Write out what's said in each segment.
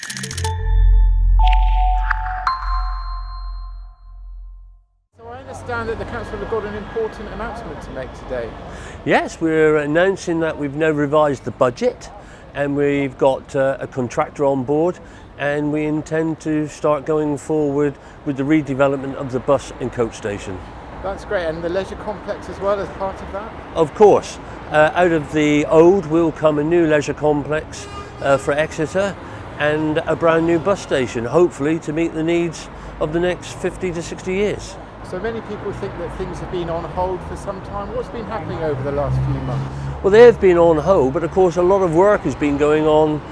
So I understand that the council have got an important announcement to make today. Yes, we're announcing that we've now revised the budget and we've got a contractor on board, and we intend to start going forward with the redevelopment of the bus and coach station. That's great, and the leisure complex as well as part of that? Of course, out of the old will come a new leisure complex for Exeter and a brand new bus station, hopefully to meet the needs of the next 50 to 60 years. So many people think that things have been on hold for some time. What's been happening over the last few months? Well, they have been on hold, but of course a lot of work has been going on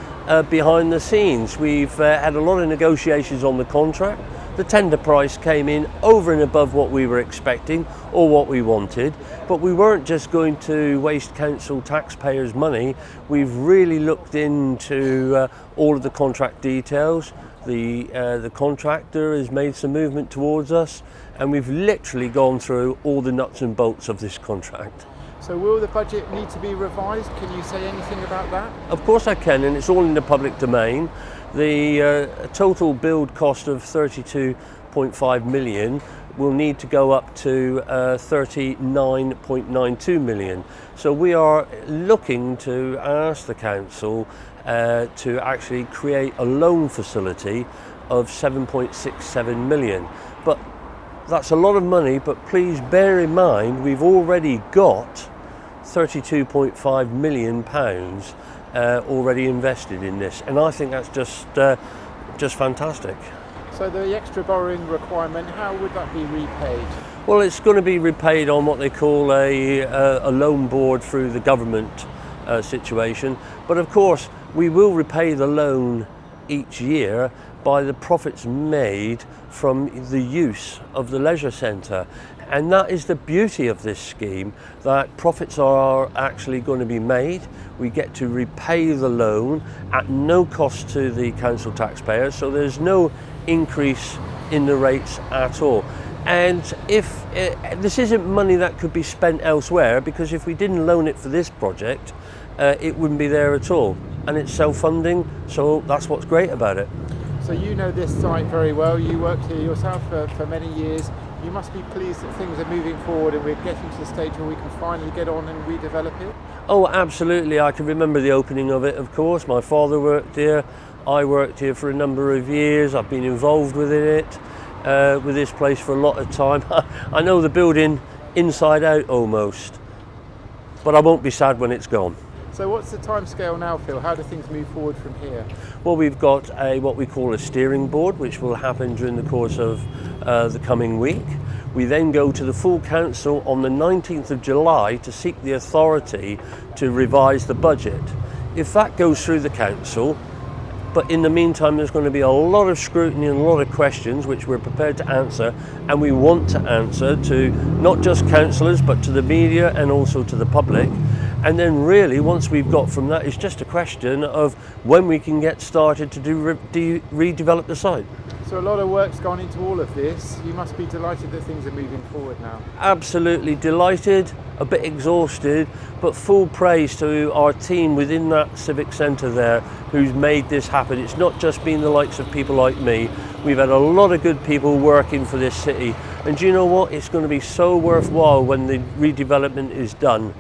behind the scenes. We've had a lot of negotiations on the contract. The tender price came in over and above what we were expecting or what we wanted, but we weren't just going to waste council taxpayers' money. We've really looked into all of the contract details. The contractor has made some movement towards us, and we've literally gone through all the nuts and bolts of this contract. So will the budget need to be revised? Can you say anything about that? Of course I can, and it's all in the public domain. The total build cost of 32.5 million will need to go up to 39.92 million. So we are looking to ask the council to actually create a loan facility of 7.67 million. But that's a lot of money, but please bear in mind we've already got £32.5 million already invested in this, and I think that's just fantastic. So the extra borrowing requirement, how would that be repaid? Well, it's going to be repaid on what they call a loan board through the government situation, but of course we will repay the loan each year by the profits made from the use of the leisure centre. And that is the beauty of this scheme, that profits are actually going to be made. We get to repay the loan at no cost to the council taxpayers, so there's no increase in the rates at all. And if this isn't money that could be spent elsewhere, because if we didn't loan it for this project, it wouldn't be there at all. And it's self-funding, so that's what's great about it. So you know this site very well, you worked here yourself for many years. You must be pleased that things are moving forward and we're getting to the stage where we can finally get on and redevelop it? Oh, absolutely. I can remember the opening of it, of course. My father worked here. I worked here for a number of years. I've been involved with it, with this place for a lot of time. I know the building inside out almost, but I won't be sad when it's gone. So what's the timescale now, Phil? How do things move forward from here? Well, we've got what we call a steering board, which will happen during the course of the coming week. We then go to the full council on the 19th of July to seek the authority to revise the budget. If that goes through the council, but in the meantime there's going to be a lot of scrutiny and a lot of questions which we're prepared to answer, and we want to answer to not just councillors but to the media and also to the public. And then really, once we've got from that, it's just a question of when we can get started to redevelop the site. So a lot of work's gone into all of this. You must be delighted that things are moving forward now. Absolutely delighted, a bit exhausted, but full praise to our team within that civic centre there who's made this happen. It's not just been the likes of people like me. We've had a lot of good people working for this city. And do you know what? It's going to be so worthwhile when the redevelopment is done.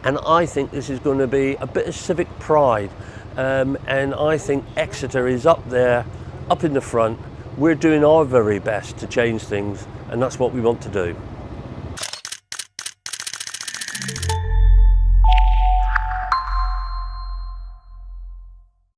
And I think this is going to be a bit of civic pride. And I think Exeter is up there, up in the front. We're doing our very best to change things, and that's what we want to do.